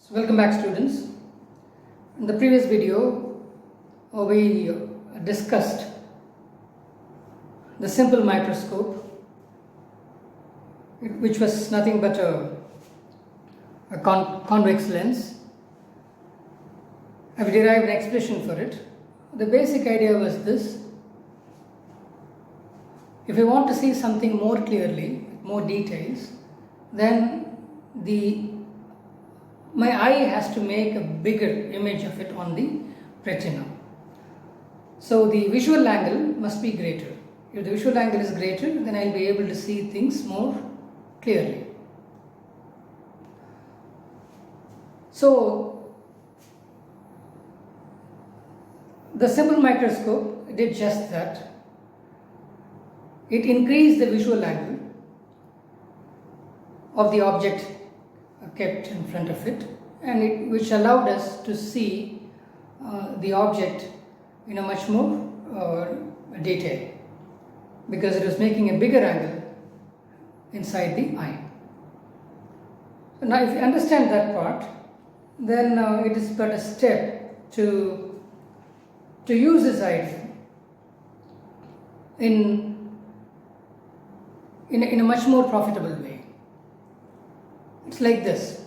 So welcome back, students. In the previous video we discussed the simple microscope, which was nothing but a convex lens. I've derived an expression for it. The basic idea was this: if you want to see something more clearly, more details, then my eye has to make a bigger image of it on the retina. So the visual angle must be greater. If the visual angle is greater, then I'll be able to see things more clearly. So the simple microscope did just that. It increased the visual angle of the object kept in front of it, and which allowed us to see the object in a much more detail, because it was making a bigger angle inside the eye. So now if you understand that part, then it is but a step to use this idea in a much more profitable way. It's like this.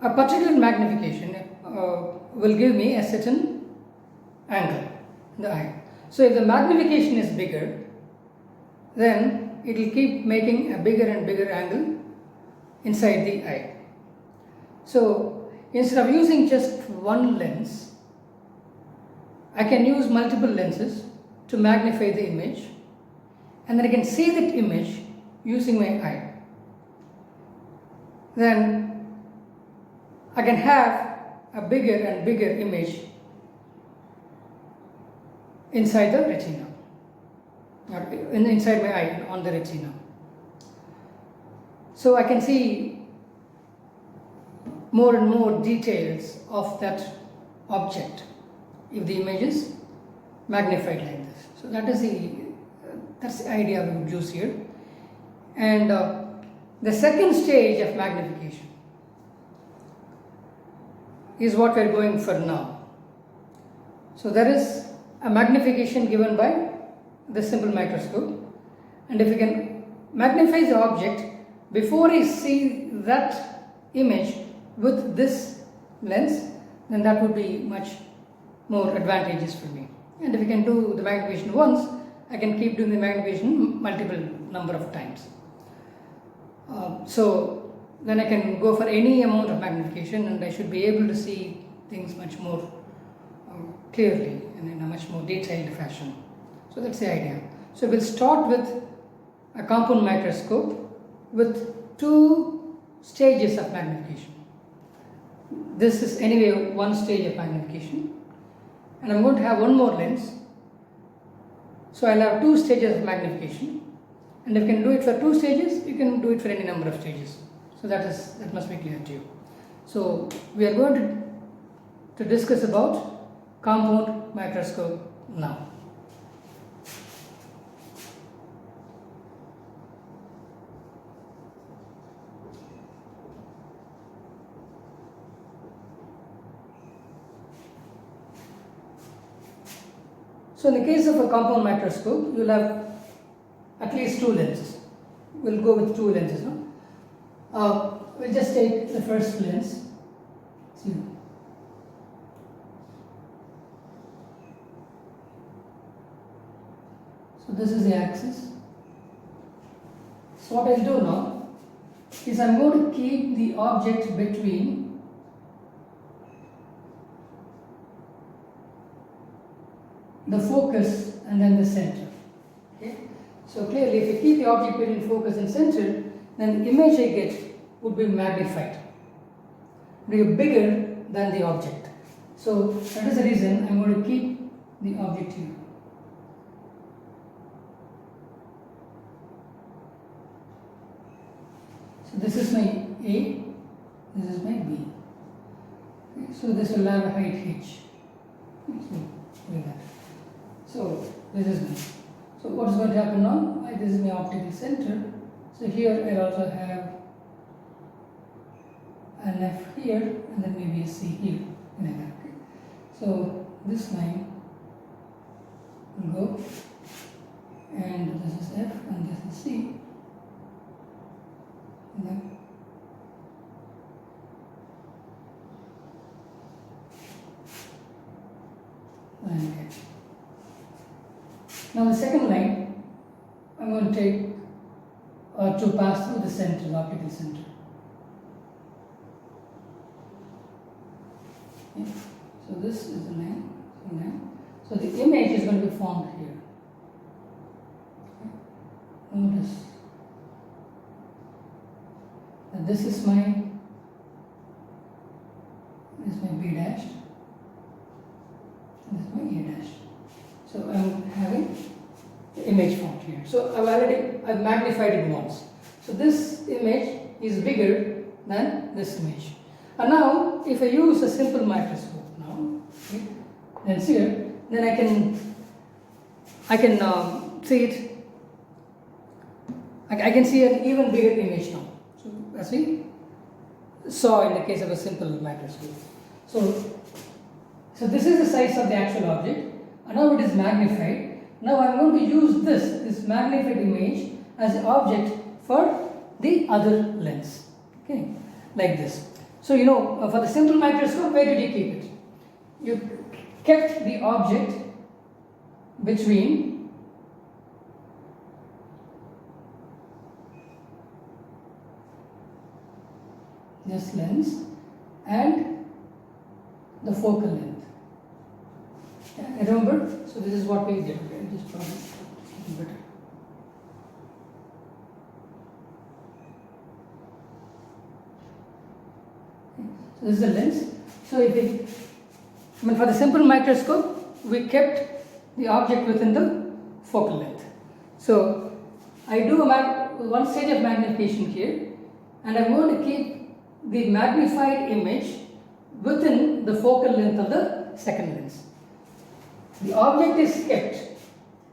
A particular magnification will give me a certain angle in the eye. So if the magnification is bigger, then it will keep making a bigger and bigger angle inside the eye. So instead of using just one lens, I can use multiple lenses to magnify the image, and then I can see that image using my eye. Then I can have a bigger and bigger image inside the retina, or inside my eye on the retina. So I can see more and more details of that object if the image is magnified like this. So that's the idea we would use here. And the second stage of magnification is what we are going for now. So there is a magnification given by the simple microscope, and if we can magnify the object before I see that image with this lens, then that would be much more advantageous for me. And if we can do the magnification once, I can keep doing the magnification multiple number of times. So then I can go for any amount of magnification, and I should be able to see things much more clearly and in a much more detailed fashion. So that's the idea. So we'll start with a compound microscope with two stages of magnification. This is anyway one stage of magnification, and I'm going to have one more lens. So I'll have two stages of magnification, and if you can do it for two stages, you can do it for any number of stages. So that must be clear to you. So we are going to discuss about compound microscope now. So in the case of a compound microscope, you will have at least two lenses. We'll go with two lenses. No? We'll just take the first lens. See. So this is the axis. So what I'll do now is I'm going to keep the object between the focus and then the center. Okay? So clearly, if you keep the object between focus and center, then the image I get would be magnified, be bigger than the object. So that is the reason I'm going to keep the object here. So this is my A, this is my B. Okay? So this will have a height h. Like that. So this is my. So what is going to happen now? This is my optical center. So here I'll also have an F here and then maybe a C here. Okay. So this line will go, and this is F and this is C. And then line H. Now the second line I'm going to take to pass through the center, the optical center. Okay. So this is the line. So the image is going to be formed here. Okay. Notice that this is my B dash, and this is my A dash. So I'm having the image formed here. So I've magnified it once. So this image is bigger than this image. And now if I use a simple microscope now, okay, then here, then I can see it. I can see an even bigger image now. So as we saw in the case of a simple microscope. So this is the size of the actual object, and now it is magnified. Now I am going to use this magnified image as the object for the other lens. Okay, like this. So you know, for the simple microscope, where did you keep it? You kept the object between this lens and the focal length. Yeah, remember? So this is what we did. Okay, just probably better. So this is the lens. So for the simple microscope, we kept the object within the focal length. So I do one stage of magnification here, and I'm going to keep the magnified image within the focal length of the second lens. The object is kept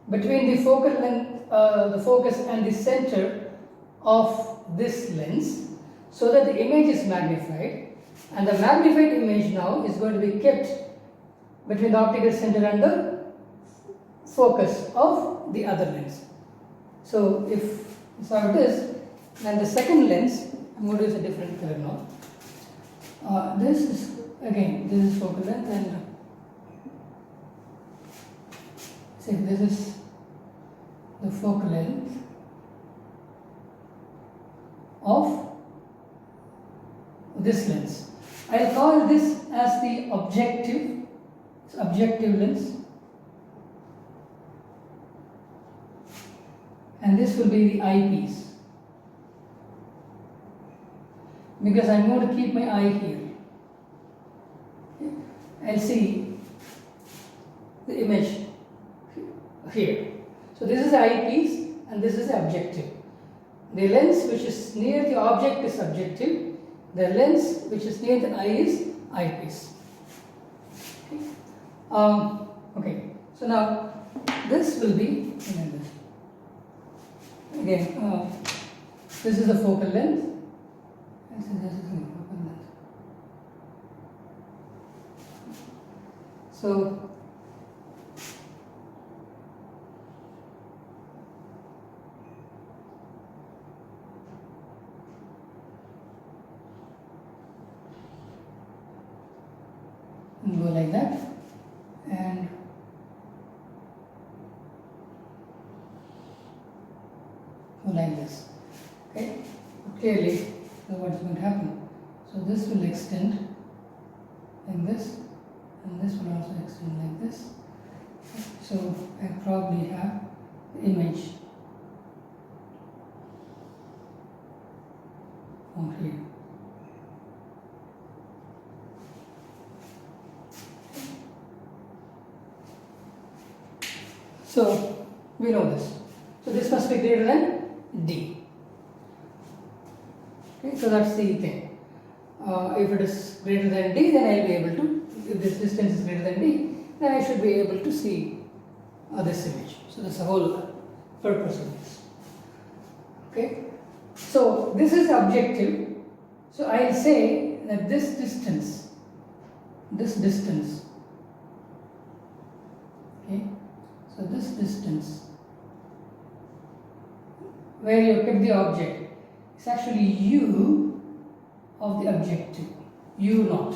between the focal length, the focus and the center of this lens, so that the image is magnified, and the magnified image now is going to be kept between the optical center and the focus of the other lens. So if so it is, then the second lens, I'm going to use a different color now. This is focal length, and say this is the focal length of this lens. I'll call this as the objective lens, and this will be the eyepiece, because I'm going to keep my eye here. I'll see the image here. So this is the eyepiece and this is the objective. The lens which is near the object is objective. The lens which is near the eye is eyepiece. Okay. So now this will be again. This is the focal length. This is the focal length. So go like that, and go like this. Okay, clearly what is going to happen. So this will extend like this, and this will also extend like this. So I probably have the image on here. So we know this. So this must be greater than D. Okay, so that's the thing. If it is greater than D, then I will be able to, if this distance is greater than D, then I should be able to see this image. So that's the whole purpose of this. Okay. So this is the objective. So I'll say that this distance, okay, so this distance where you kept the object is actually u of the objective, u naught.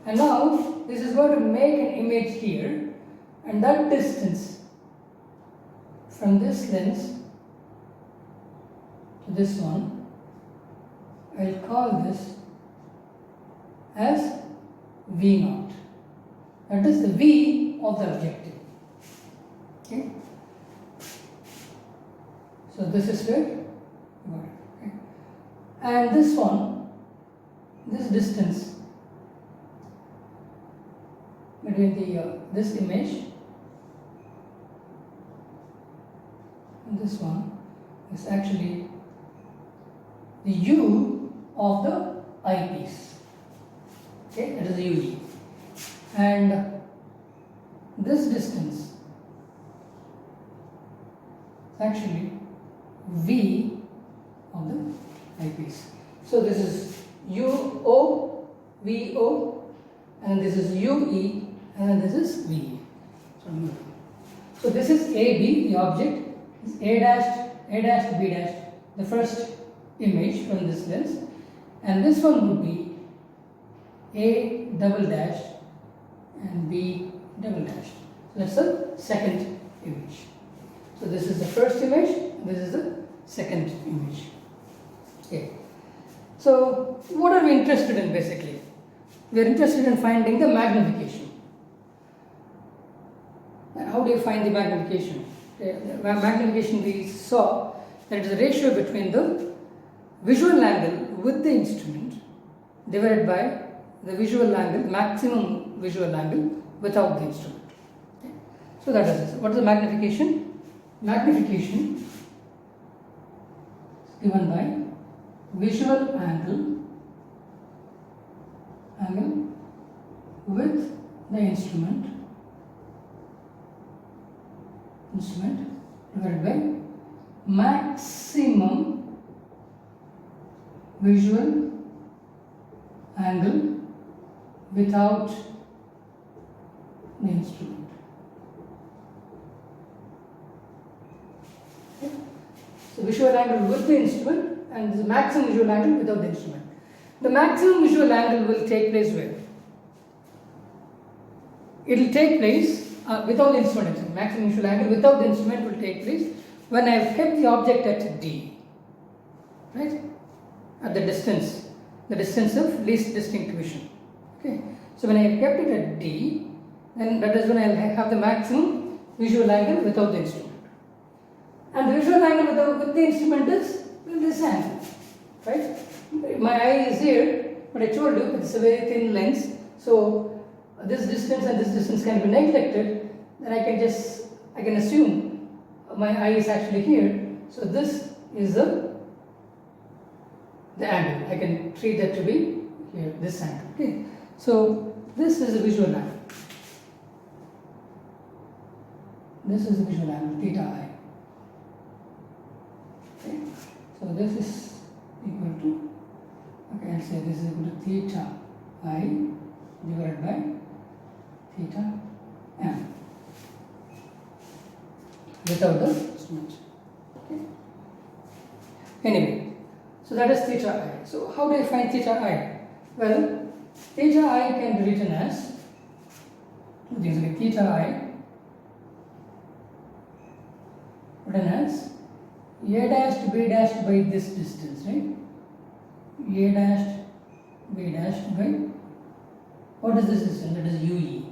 And now this is going to make an image here, and that distance from this lens to this one, I'll call this as V naught. That is the V of the objective. Okay. So this is where you got it. Okay. And this one, this distance between the this image and this one is actually the U of the eyepiece. Okay, that is the UE. And this distance is actually V of the eyepiece. So this is UO, VO, and this is UE, and this is VE. So this is AB, the object, is A dash, B dash, the first image from this lens, and this one would be A double dash and B double dash. So that's the second image. So this is the first image, this is the second image. Okay. So what are we interested in basically? We are interested in finding the magnification. And how do you find the magnification? Magnification, we saw that it is the ratio between the visual angle with the instrument divided by the visual angle, maximum visual angle without the instrument. Okay. So that is it. What is the magnification? Magnification is given by visual angle with the instrument divided by maximum visual angle without the instrument. Okay. So visual angle with the instrument and the maximum visual angle without the instrument. The maximum visual angle will take place where? It will take place without the instrument. Maximum visual angle without the instrument will take place when I have kept the object at D, right? At the distance of least distinct vision. Okay. So when I have kept it at D, then that is when I will have the maximum visual angle without the instrument. And the visual angle with the instrument is this angle, right? My eye is here, but I told you it's a very thin lens, so this distance and this distance can be neglected. Then I can assume my eye is actually here. So this is the angle. I can treat that to be here, this angle. Okay. So this is the visual angle. This is the visual angle, theta I. Okay. So this is equal to, okay, I'll say this is equal to theta I divided by theta m without the instrument. Okay. Anyway, so that is theta I. So how do I find theta I? Well, theta I can be written as two things like theta I written as A dash B dash by this distance, right? A dash B dash by, what is this distance? That is UE.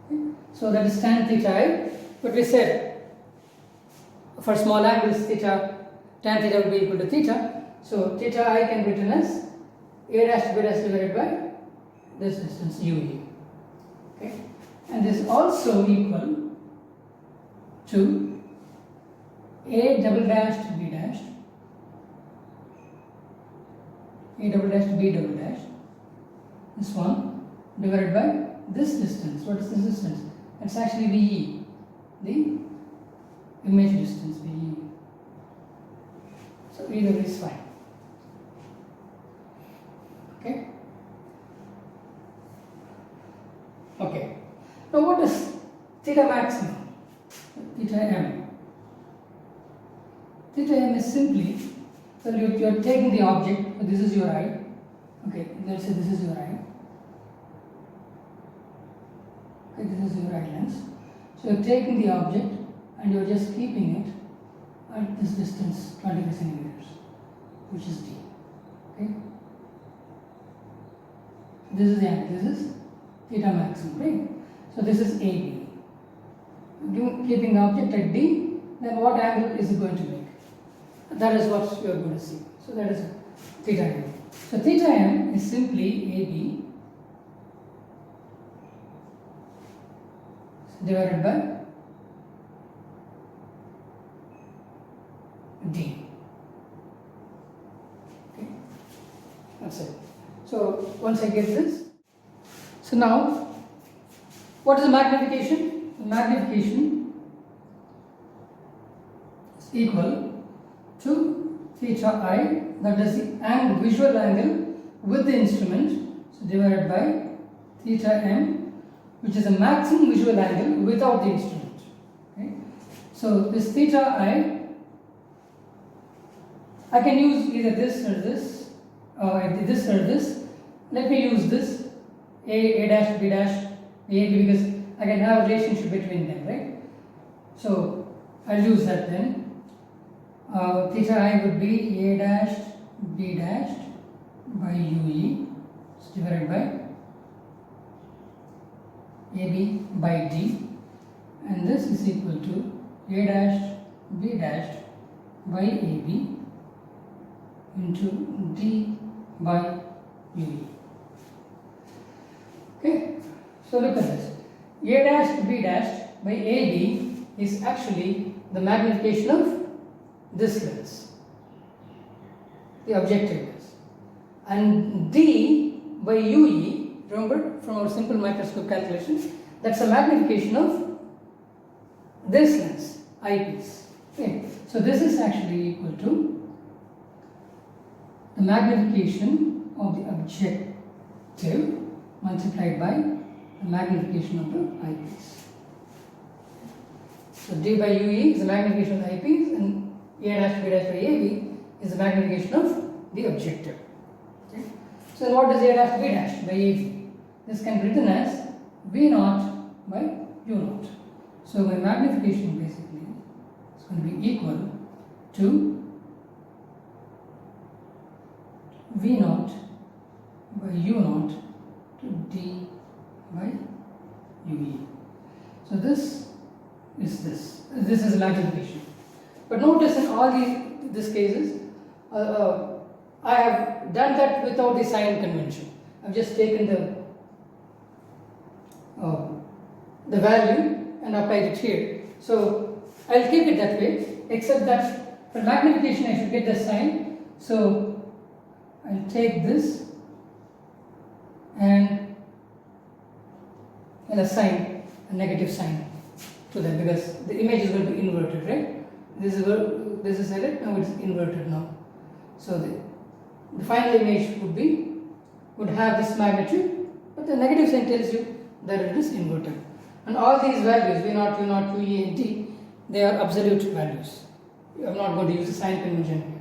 Okay. So that is tan theta I. But we said for small angles tan theta will be equal to theta. So theta I can be written as A dash B dash divided by this distance UE. Okay. And this is also equal to A double dash B dash, A double dash B double dash, this one divided by this distance. What is this distance? It's actually VE, the image distance VE. So either is fine. Okay. Okay. Now what is theta maximum? Theta m. Theta m is simply, so you are taking the object, so this is your eye. Okay, let's say this is your eye. Okay, this is your eye lens. So you are taking the object and you are just keeping it at this distance 25 centimeters, which is d. Okay. This is the angle, this is theta maximum, right? So this is AB. Keeping the object at D, then what angle is it going to make? That is what you are going to see. So that is theta m. So theta m is simply AB divided by D. Okay, that's it. So once I get this, so now what is the magnification? The magnification is equal to theta I, that is the angle, visual angle with the instrument, so divided by theta m, which is a maximum visual angle without the instrument. Okay. So this theta I can use either this or this, or this or this. Let me use this A dash, B dash, AB, because I can have a relationship between them, right? So I'll use that then. Theta I would be A dash, B dash by UE, so divided by AB by D, and this is equal to A dash, B dash by AB into D by UE. Okay, so look at this. A dash to B dash by AB is actually the magnification of this lens, the objective lens, and D by UE, remember from our simple microscope calculation, that's a magnification of this lens, eyepiece. Okay, so this is actually equal to the magnification of the objective multiplied by the magnification of the eyepiece. So D by UE is the magnification of the eyepiece, and A dash B dash by AB is the magnification of the objective. Okay. So what is A dash B dash by AB? This can be written as V naught by U naught. So my magnification basically is going to be equal to V naught by U naught to D by UE. So this is magnification. But notice in all these cases, I have done that without the sign convention. I've just taken the value and applied it here. So I'll keep it that way, except that for magnification I should get the sign. So I'll take this and I'll assign a negative sign to them, because the image is going to be inverted, right? This is it, now it's inverted now. So the final image would have this magnitude, but the negative sign tells you that it is inverted. And all these values, V0, U0, UE and D, they are absolute values. I'm not going to use the sign convention here.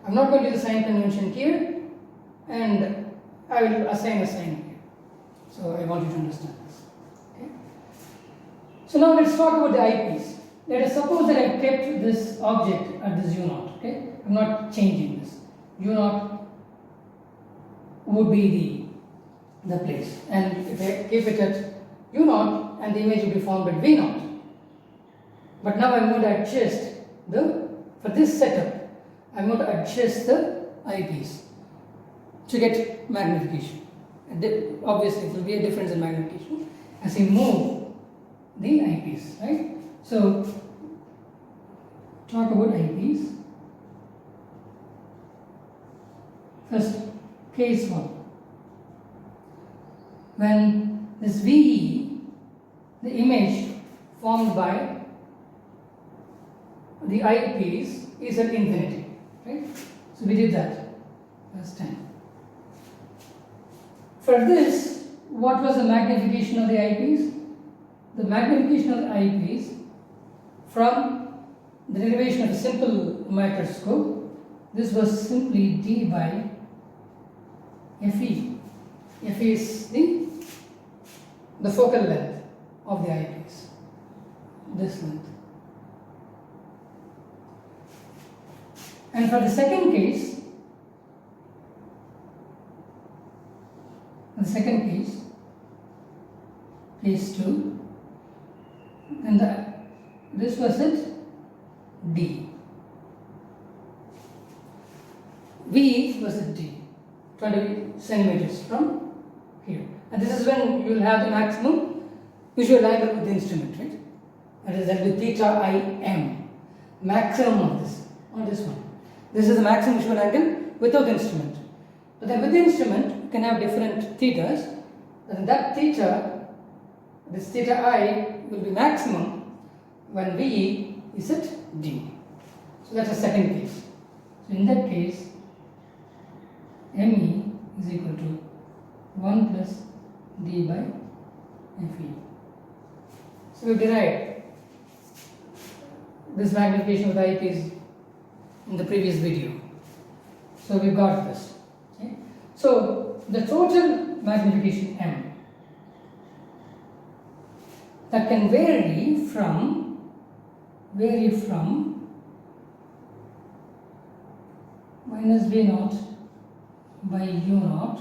I'm not going to use the sign convention here, and I will assign a sign here. So I want you to understand this. Okay. So now let's talk about the eyepiece. Let us suppose that I have kept this object at this U0. Okay, I'm not changing this. U0 would be the place, and if I keep it at U0, and the image will be formed at V0. But now I'm going to adjust for this setup, I'm going to adjust the eyepiece to get magnification. Obviously, it will be a difference in magnification as you move the eyepiece, right? So, talk about eyepiece. First, case 1. When this VE, the image formed by the eyepiece, is at infinity, right? So we did that last time. For this, what was the magnification of the eyepiece? The magnification of the eyepiece from the derivation of a simple microscope, this was simply d by Fe. Fe is the focal length of the eyepiece, this length. And for the second case, case 2, and this was it, D. V was at D, 20 centimeters from here. And this is when you will have the maximum visual angle with the instrument, right? That is with theta Im, maximum of this, on this one. This is the maximum visual angle without the instrument. But then with the instrument, you can have different thetas. And that theta, this theta I, will be maximum when V is at D. So that's the second case. So in that case, ME is equal to 1 plus D by Fe. So we derived this magnification of the eyepiece in the previous video. So we got this. Okay? So the total magnification M that can vary from minus V naught by U naught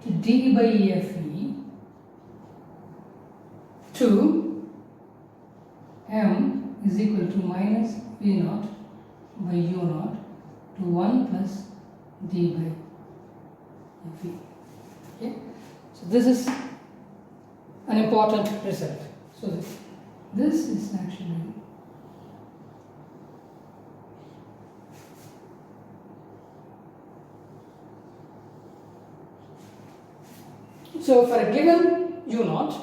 to D by Fe to M is equal to minus V naught by U naught to 1 plus D by Fe. Okay? So this is an important result. So this is actually so for a given U naught,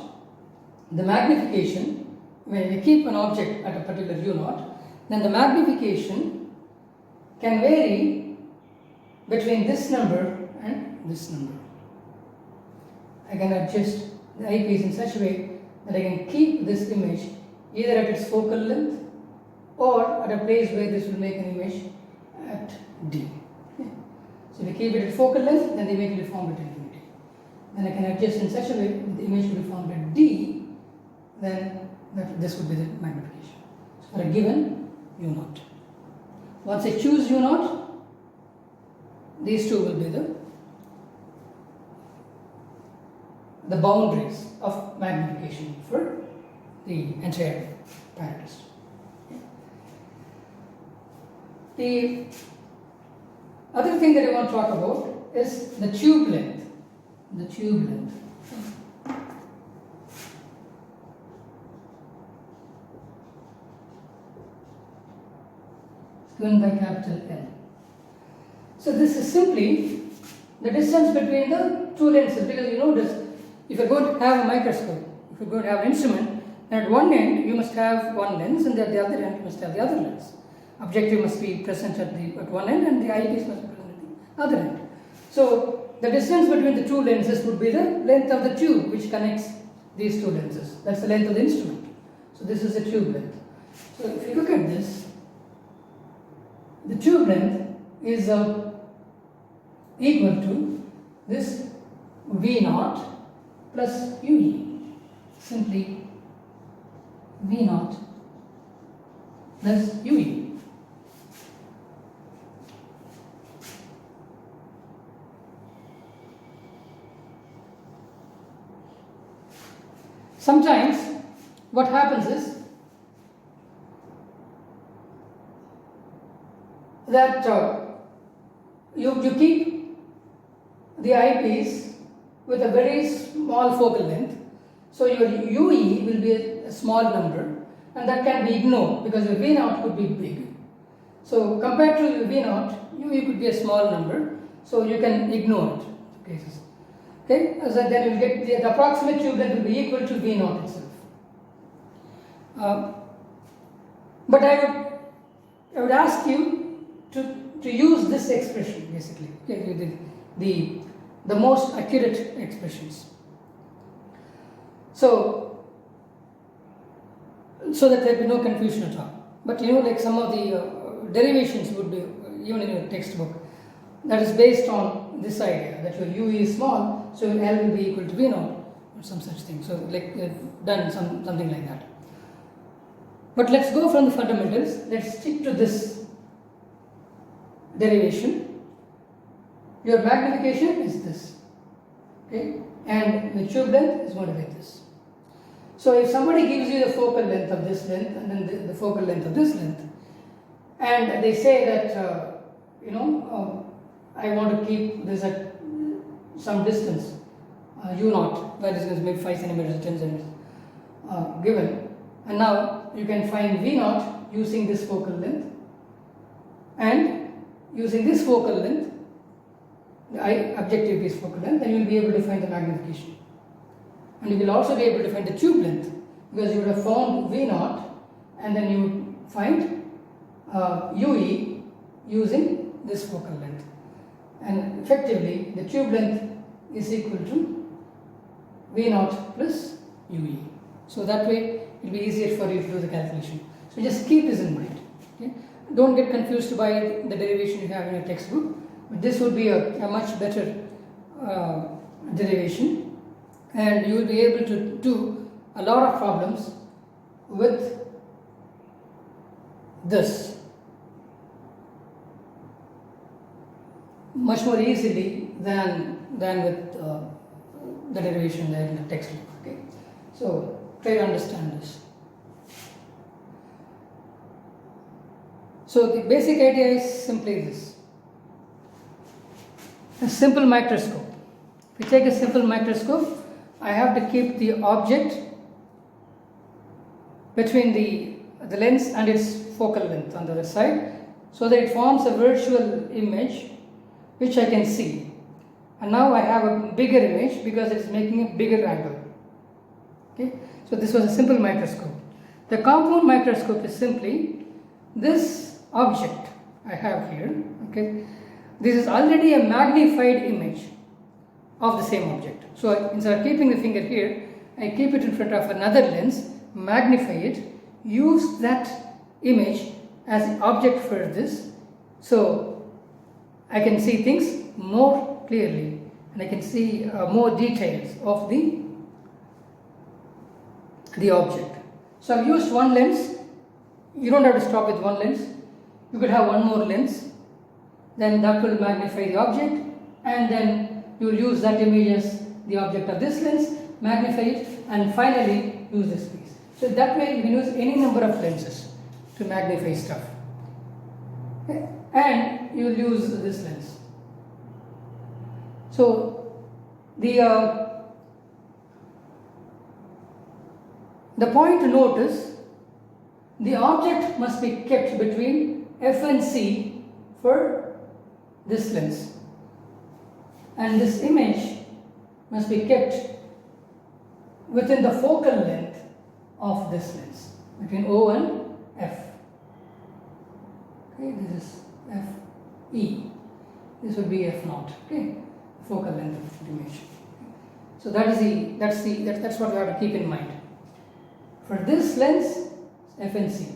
the magnification, when we keep an object at a particular U naught, then the magnification can vary between this number and this number. I can adjust the eyepiece in such a way that I can keep this image either at its focal length or at a place where this will make an image at D. Okay. So if I keep it at focal length, then the image will be formed at infinity. Then I can adjust in such a way that the image will be formed at D, then this would be the magnification. So for a given U naught. Once I choose U naught, these two will be the boundaries of magnification for the entire apparatus. Okay. The other thing that I want to talk about is the tube length. The tube length. Given by capital L. So this is simply the distance between the two lenses, because you notice if you're going to have a microscope, if you're going to have an instrument, then at one end you must have one lens and at the other end you must have the other lens. Objective must be present at one end and the eyepiece must be present at the other end. So the distance between the two lenses would be the length of the tube which connects these two lenses. That's the length of the instrument. So this is the tube length. So if you look at this, the tube length is equal to this V naught plus UE, simply V naught plus UE. Sometimes what happens is that you keep the eyepiece with a very small focal length, so your UE will be a small number and that can be ignored because your V naught could be big. So compared to your V naught, UE could be a small number, so you can ignore it. Cases. Okay, so then you will get the approximate tube length will be equal to V naught itself. But I would ask you to to use this expression basically, okay, the most accurate expressions. So that there be no confusion at all. But you know, like some of the derivations would be even in your textbook, that is based on this idea that your u is small, so your L will be equal to V naught or some such thing. So like done something like that. But let's go from the fundamentals. Let's stick to this derivation. Your magnification is this, okay, and the tube length is going to be this. So if somebody gives you the focal length of this length and then the focal length of this length, and they say that I want to keep this at some distance, u naught, that is going to be 5 centimeters or 10 centimeters given, and now you can find v naught using this focal length, and using this focal length, the objective is focal length, then you will be able to find the magnification. And you will also be able to find the tube length, because you would have found V naught and then you would find UE using this focal length. And effectively, the tube length is equal to V naught plus UE. So that way it will be easier for you to do the calculation. So just keep this in mind. Okay? Don't get confused by the derivation you have in your textbook, but this would be a much better derivation. And you will be able to do a lot of problems with this much more easily than with the derivation there in the textbook. Okay, so try to understand this. So the basic idea is simply this: a simple microscope. If you take a simple microscope, I have to keep the object between the lens and its focal length on the other side, so that it forms a virtual image which I can see. And now I have a bigger image because it is making a bigger angle. Okay, so this was a simple microscope. The compound microscope is simply this object I have here. Okay, this is already a magnified image of the same object. So instead of keeping the finger here, I keep it in front of another lens, magnify it, use that image as an object for this, so I can see things more clearly and I can see more details of the object. So I've used one lens. You don't have to stop with one lens. You could have one more lens, then that will magnify the object, and then you will use that image as the object of this lens, magnify it, and finally use this piece. So that way you can use any number of lenses to magnify stuff. Okay? And you will use this lens. So the point to note is the object must be kept between F and C for this lens, and this image must be kept within the focal length of this lens, between O and F. Okay, this is F E. This would be F naught. Okay, focal length of the image. So that's what you have to keep in mind. For this lens, F and C,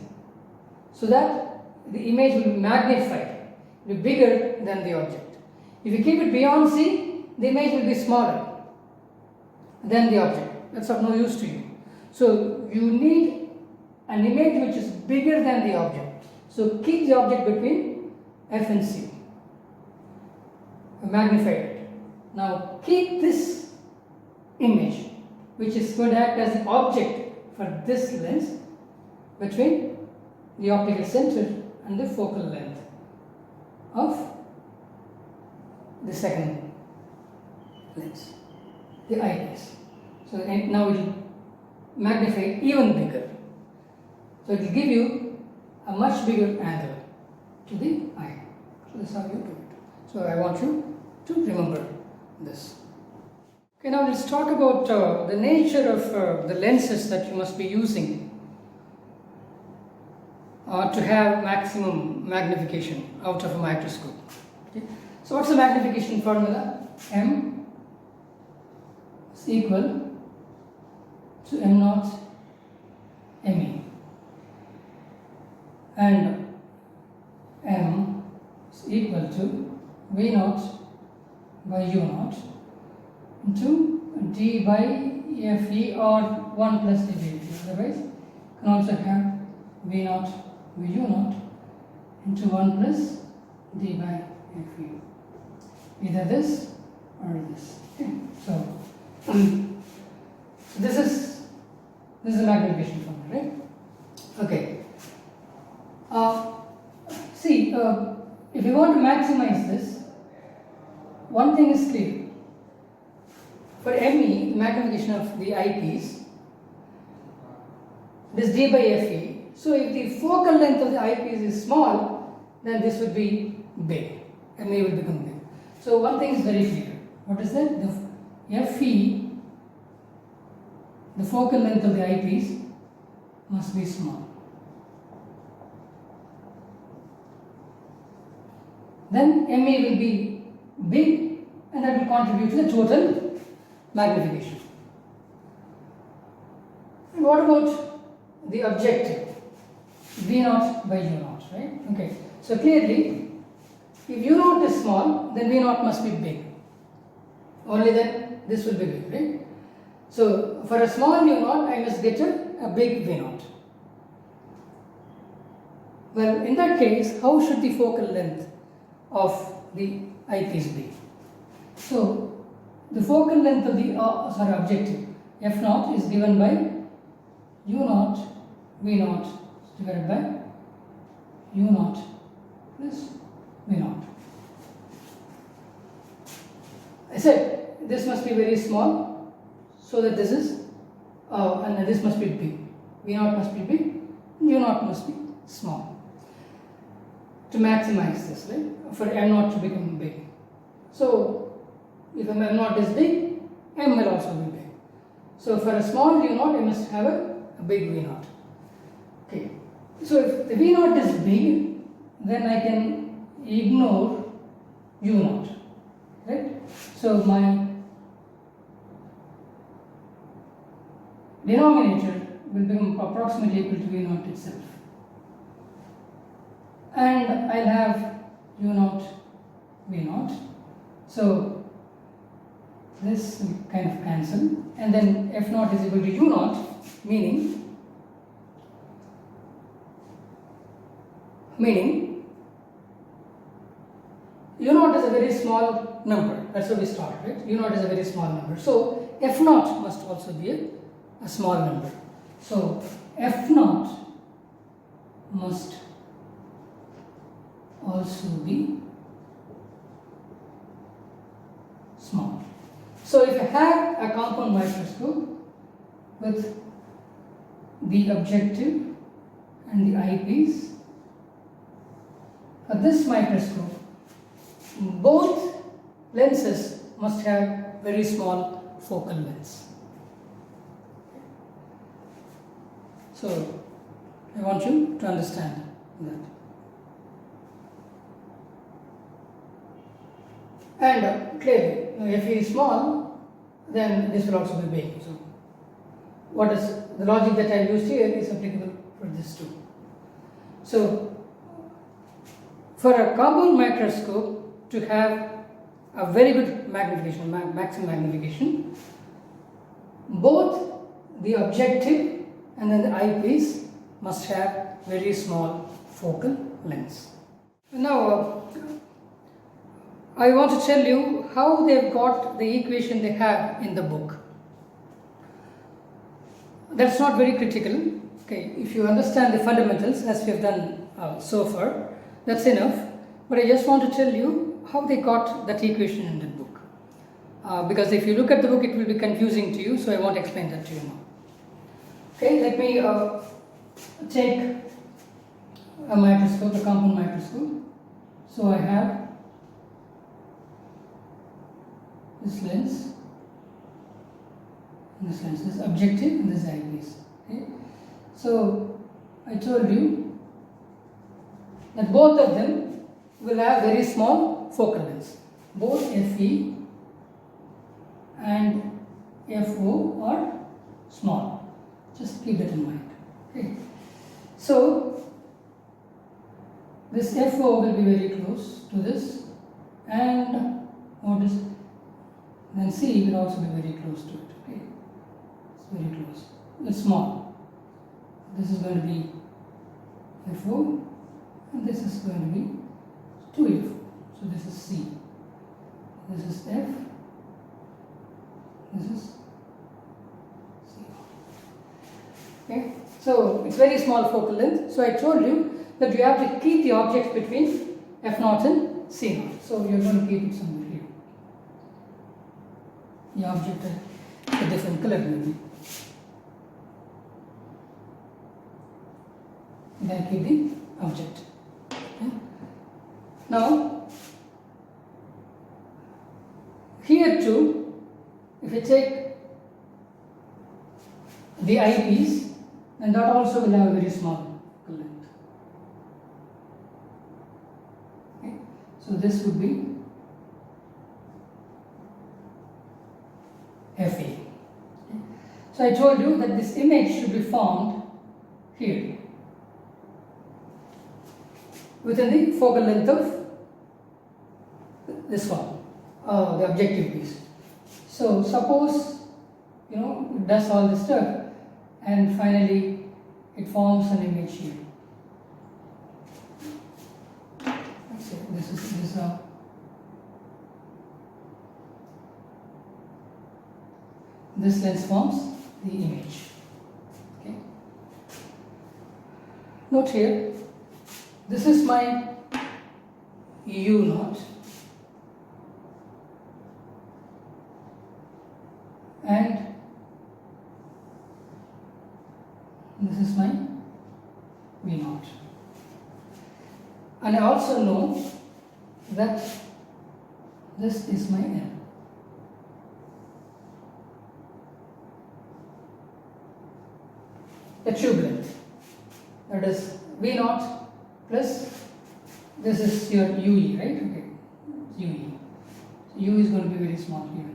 so that the image will be magnified, will be bigger than the object. If you keep it beyond C, the image will be smaller than the object. That's of no use to you. So you need an image which is bigger than the object. So keep the object between F and C. Magnify it. Now keep this image, which is going to act as the object for this lens, between the optical center and the focal length of the second lens, the eyepiece. So now it will magnify even bigger. So it will give you a much bigger angle to the eye. So this is how you do it. So I want you to remember this. Okay, now let's talk about the nature of the lenses that you must be using to have maximum magnification out of a microscope. Okay. So what's the magnification formula? M is equal to M naught ME, and M is equal to V naught by U naught into D by Fe, or 1 plus D by Fe. Otherwise, you can also have V naught by U naught into 1 plus D by Fe. Either this or this. Okay. So this is the magnification formula, right? Okay. See, if you want to maximize this, one thing is clear. For ME, the magnification of the eyepiece, this D by Fe. So if the focal length of the eyepiece is small, then this would be big. ME will become big. So one thing is very clear. What is that? The Fe, the focal length of the eyepiece, must be small. Then ME will be big, and that will contribute to the total magnification. And what about the objective? V naught by U naught, right? Okay. So clearly, if U naught is small, then V naught must be big. Only then this will be big, right? So for a small U naught, I must get a big V naught. Well, in that case, how should the focal length of the eyepiece be? So the focal length of the objective F naught is given by U naught V naught divided by U naught plus V naught. I said this must be very small, so that this is and this must be big. V naught must be big, U naught must be small. To maximize this, right? For M naught to become big. So if M naught is big, M will also be big. So for a small U naught, I must have a big V naught. Okay. So if the V naught is big, then I can ignore U naught, right? So my denominator will become approximately equal to V naught itself. And I'll have U naught V naught. So this will kind of cancel, and then F naught is equal to U naught, meaning U naught is a very small number. That's how we start, right? U naught is a very small number. So F naught must also be a small number. So F naught must also be small. So if I have a compound microscope with the objective and the eyepiece, for this microscope, both lenses must have very small focal lengths. So I want you to understand that. And clearly, if he is small, then this will also be big. So what is the logic that I used here is applicable for this too. So for a compound microscope to have a very good magnification, maximum magnification, both the objective and then the eyepiece must have very small focal lengths. Now I want to tell you how they've got the equation they have in the book. That's not very critical. Okay, if you understand the fundamentals as we have done so far, that's enough. But I just want to tell you how they got that equation in the book. Because if you look at the book, it will be confusing to you, so I won't explain that to you now. Okay, let me take a microscope, a compound microscope. So I have this lens, and this lens, this objective and this eyepiece. Okay, so I told you that both of them will have very small focal lengths. Both FE and FO are small. Just keep that in mind. Okay. So this FO will be very close to this, and notice then C will also be very close to it. Okay, it's very close. It's small. This is going to be FO, and this is going to be 2FO. So this is C. This is F. This is C. Okay, so it's very small focal length. So I told you that you have to keep the objects between F0 and C0. So you're going to keep it somewhere here. The object a different color maybe. Then keep the object. Okay. Now here too, if you take the eyepiece, then that also will have a very small focal length. Okay. So this would be FE. Okay. So I told you that this image should be formed here within the focal length of this one, the objective piece. So suppose it does all this stuff and finally it forms an image here. Let's say this is this lens forms the image. Okay. Note here, this is my U0 and this is my V0. And I also know that this is my L. The tube length, that is V0 plus this is your UE, right? Okay, UE. So U is going to be very small here.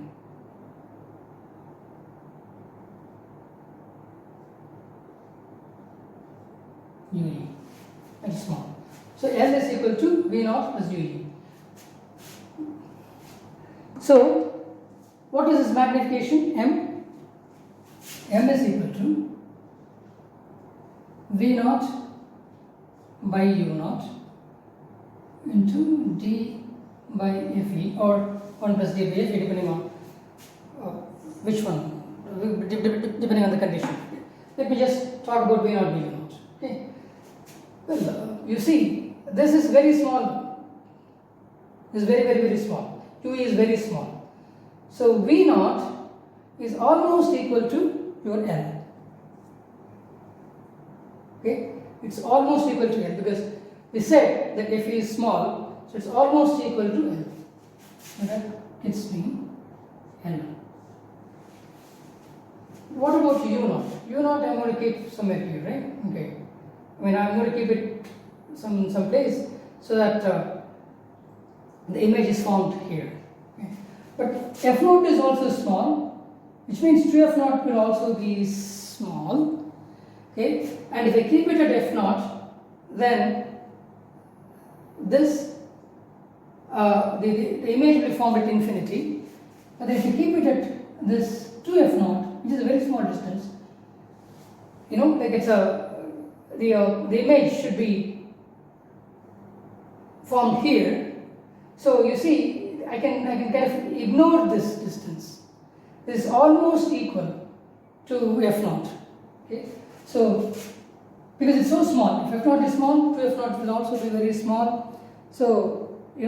UE, that's small. So L is equal to V0 plus UE. So what is this magnification? M? M is equal to V0 by U0 into D by FE, or 1 plus D by FE, depending on which one, depending on the condition. Let me just talk about V0 by U0. Okay. Well, you see, this is very small. This is very small. UE is very small. So V0 is almost equal to your L. Okay, it's almost equal to L because we said that Fe is small, so it's almost equal to L. And that gets me L. What about U0? U0 I'm going to keep somewhere here, right? Okay. I mean, I'm going to keep it some place so that the image is formed here. Okay. But F0 is also small, which means 2F0 will also be small. Okay. And if I keep it at F0, then this the image will be formed at infinity. But if you keep it at this 2F0, which is a very small distance, like it's the image should be formed here. So you see, I can kind of ignore this distance. This is almost equal to F0. Okay. So because it's so small, if F0 is small, 2F0 will also be very small. So for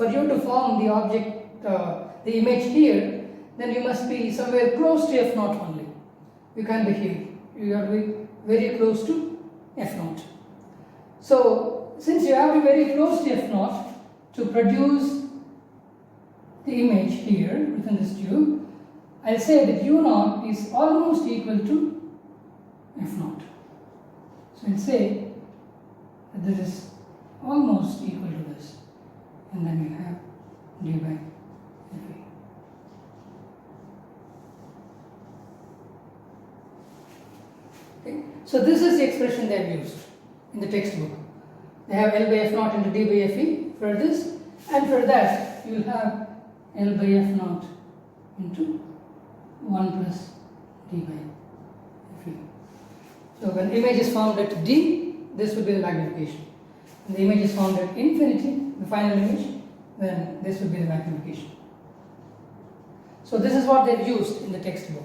you to form the object, the image here, then you must be somewhere close to F0 only. You can't be here. You have to be very close to F0. So since you have to be very close to F0 to produce the image here within this tube, I'll say that U0 is almost equal to F0. So I'll say this is almost equal to this, and then you have d by fe. Okay. So this is the expression they have used in the textbook. They have L by f naught into d by fe for this, and for that you will have L by f naught into 1 plus d by fe. So when image is formed at d, this will be the magnification. When the image is formed at infinity, the final image, then this will be the magnification. So this is what they have used in the textbook.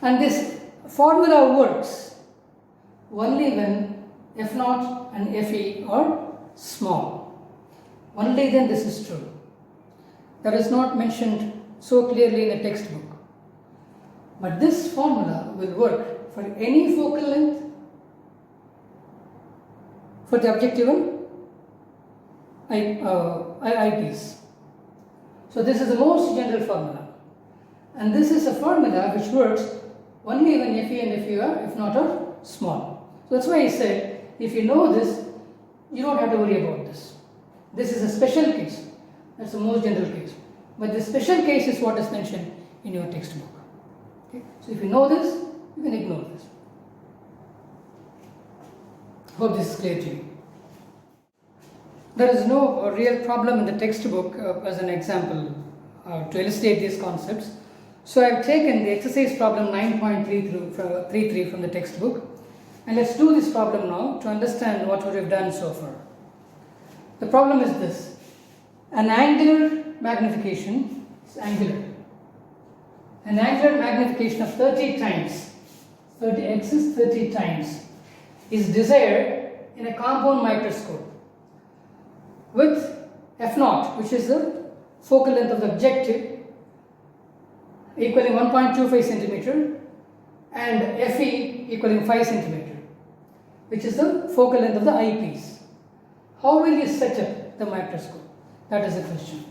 And this formula works only when f naught and fe are small. Only then this is true. That is not mentioned so clearly in the textbook. But this formula will work for any focal length for the objective eyepiece. So this is the most general formula, and this is a formula which works only when fe and fe are, if not, are small. So that's why I said, if you know this, you don't have to worry about this. This is a special case. That's the most general case. But the special case is what is mentioned in your textbook. Okay? So if you know this, you can ignore this. Hope this is clear to you. There is no real problem in the textbook as an example to illustrate these concepts. So I have taken the exercise problem 9.33 from the textbook, and let's do this problem now to understand what we have done so far. The problem is this: an angular magnification is angular. An angular magnification of 30 times, 30x is 30 times, is desired in a compound microscope with f0, which is the focal length of the objective, equaling 1.25 centimeter, and fe equaling 5 centimeter, which is the focal length of the eyepiece. How will you set up the microscope? That is the question.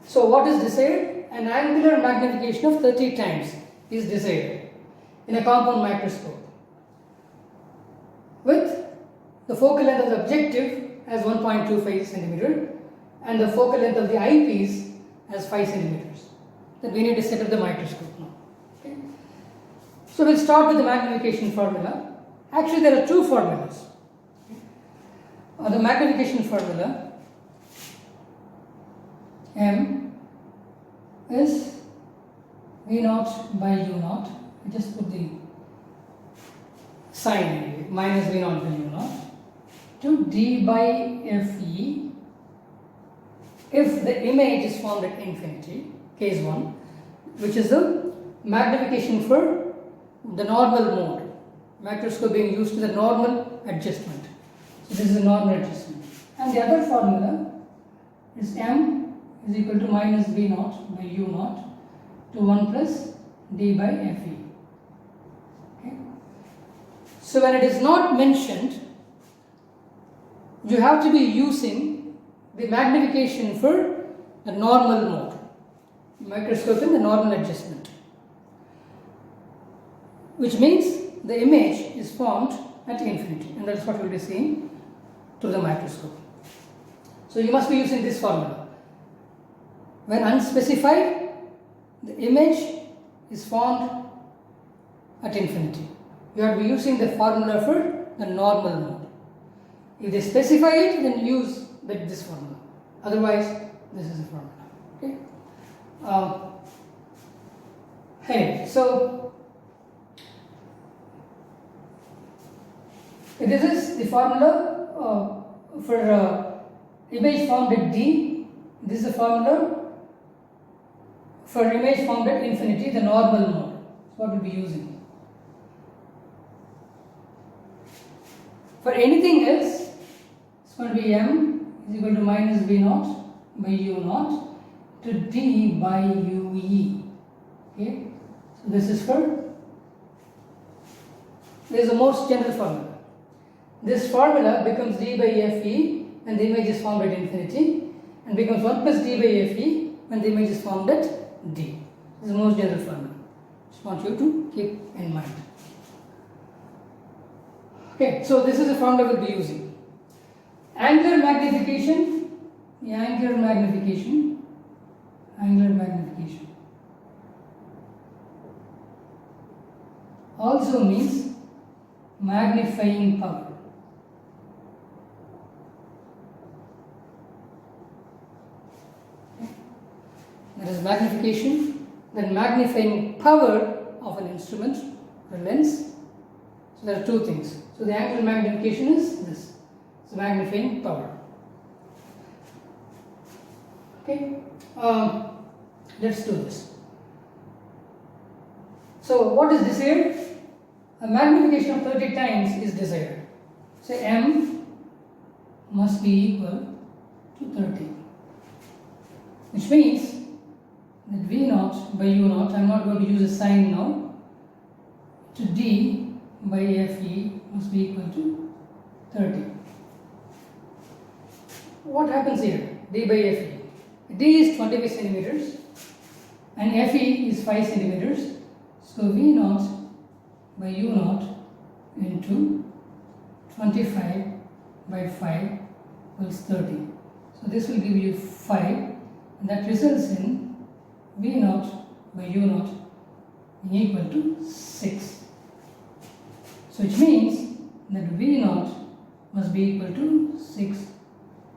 So what is desired? An angular magnification of 30 times is desired in a compound microscope with the focal length of the objective as 1.25 centimeter and the focal length of the eyepiece as 5 centimeters. Then we need to set up the microscope now. Okay. So we'll start with the magnification formula. Actually, there are two formulas. The magnification formula, M is V0 by U0. I just put the sign minus V0 by U0 to D by Fe if the image is formed at infinity, case 1, which is the magnification for the normal mode, microscope being used to the normal adjustment. So this is a normal adjustment. And the other formula is M is equal to minus V0 by U0 to 1 plus D by Fe. Okay. So when it is not mentioned, you have to be using the magnification for the normal mode, microscope in the normal adjustment, which means the image is formed at infinity, and that's what we will be seeing through the microscope. So you must be using this formula. When unspecified, the image is formed at infinity. You have to be using the formula for the normal mode. If they specify it, then use this formula. Otherwise, this is the formula. Okay. Anyway, so this is the formula for image formed at D. This is the formula for image formed at infinity, the normal mode. That's what we'll be using. For anything else, it's going to be M is equal to minus V0 by U0 to D by UE. Okay, so this is the most general formula. This formula becomes D by Fe when the image is formed at infinity, and becomes 1 plus D by Fe when the image is formed at D. This is the most general formula. Just want you to keep in mind. Okay, so this is the formula we'll be using. Angular magnification, angular magnification also means magnifying power. That is magnification, then magnifying power of an instrument or lens. So there are two things. So the angular magnification is this. So magnifying power. Okay, let's do this. So what is desired? A magnification of 30 times is desired. So M must be equal to 30, which means that V0 by U0, I am not going to use a sign now, to D by FE must be equal to 30. What happens here? D by FE. D is 25 centimeters and FE is 5 centimeters. So V0 by U0 into 25 by 5 equals 30. So this will give you 5, and that results in V0 by U0 being equal to 6. So which means that V0 must be equal to 6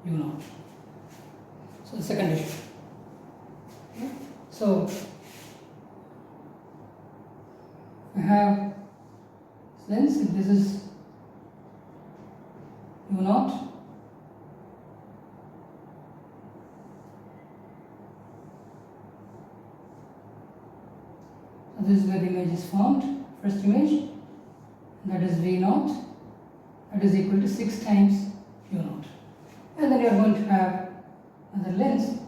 U0. So the second issue. Okay. So I have lens, if this is U0, so this is where the image is formed, first image, that is V0, that is equal to 6 times U0. And then you are going to have another lens,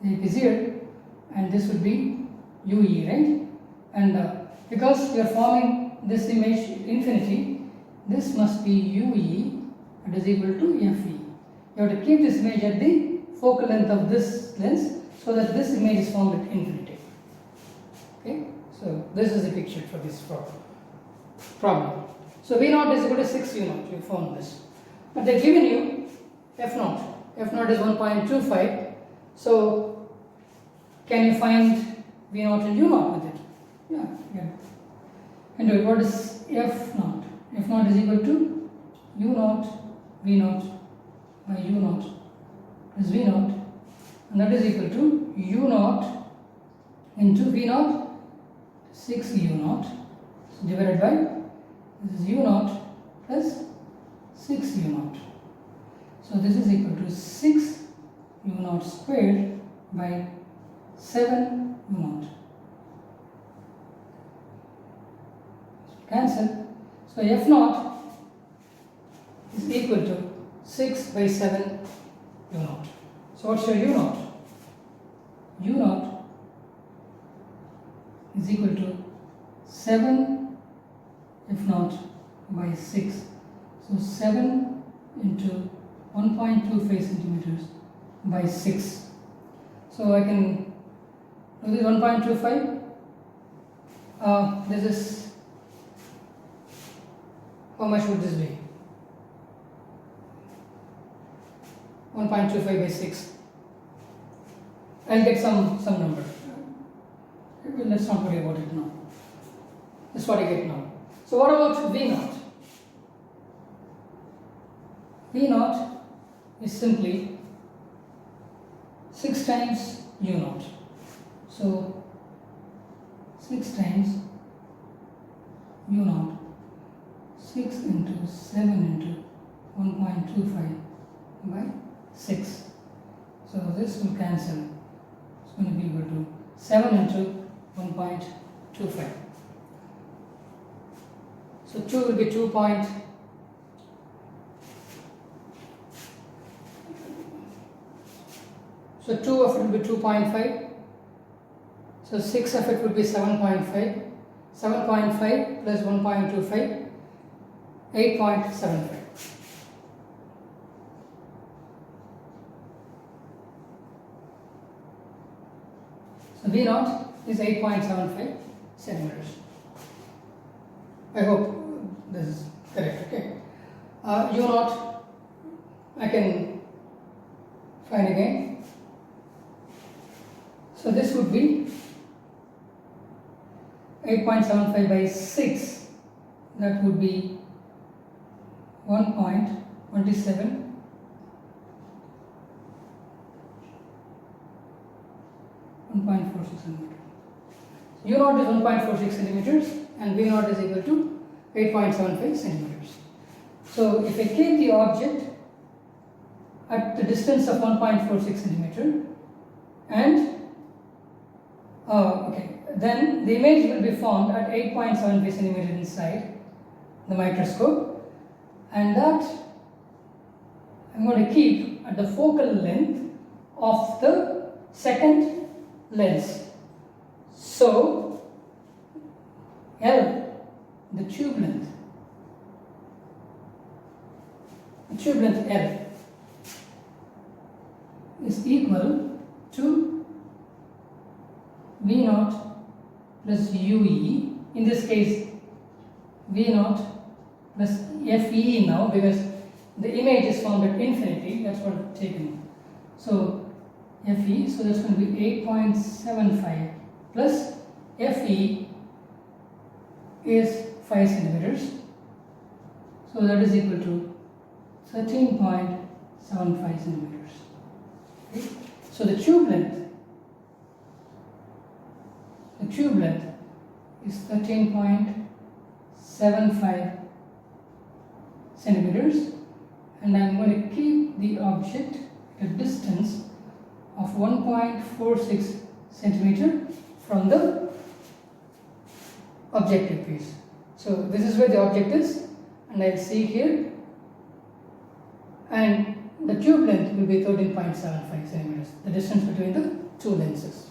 the eyepiece here, and this would be UE, right? And because we are forming this image infinity, this must be UE, that is equal to FE. You have to keep this image at the focal length of this lens so that this image is formed at infinity. Okay, so this is the picture for this problem. So V0 is equal to 6 U0, you found this. But they have given you F0. F0 is 1.25. So can you find V0 and U0 with it? Yeah. And what is F0? F0 is equal to U0 V0 by U0 plus V0, and that is equal to U0 into V0, 6 U0, so divided by this is U0 plus 6 U0. So this is equal to 6 U0 squared by 7 U0. Cancel. So F0 is equal to 6 by 7 U0. So what's your U0? U0 is equal to 7 F0 by 6. So 7 into 1.25 centimeters by 6. So I can do this 1.25. This is, how much would this be? 1.25 by 6. I'll get some number. Let's not worry about it now. That's what I get now. So what about V0? V0 is simply 6 times U0. So 6 times U0, 6 into 7 into 1.25 by 6. So this will cancel. It's going to be equal to 7 into 1.25. So 2 will be 2. So 2 of it will be 2.5. So 6 of it will be 7.5. 7.5 plus 1.25, 8.75. So V0 is 8.75 centimeters. I hope this is correct. Okay. u0 I can find again. So this would be 8.75 by 6, that would be 1.27 1.46 centimeters. U0 is 1.46 centimeters and V0 is equal to 8.75 centimeters. So if I keep the object at the distance of 1.46 centimeter and then the image will be formed at 8.75 centimeter inside the microscope, and that I'm going to keep at the focal length of the second lens. So L, the tube length L is equal to V0 plus UE, in this case V0 plus FE now, because the image is formed at infinity, that's what I've taken. So FE, so that's going to be 8.75 plus FE is 5 centimeters, so that is equal to 13.75 centimeters. Okay. So the tube length is 13.75 centimeters, and I am going to keep the object at a distance of 1.46 centimeter from the objective piece. So this is where the object is, and I will see here, and the tube length will be 13.75 centimeters, the distance between the two lenses.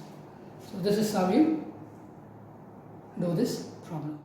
So this is how you do this problem.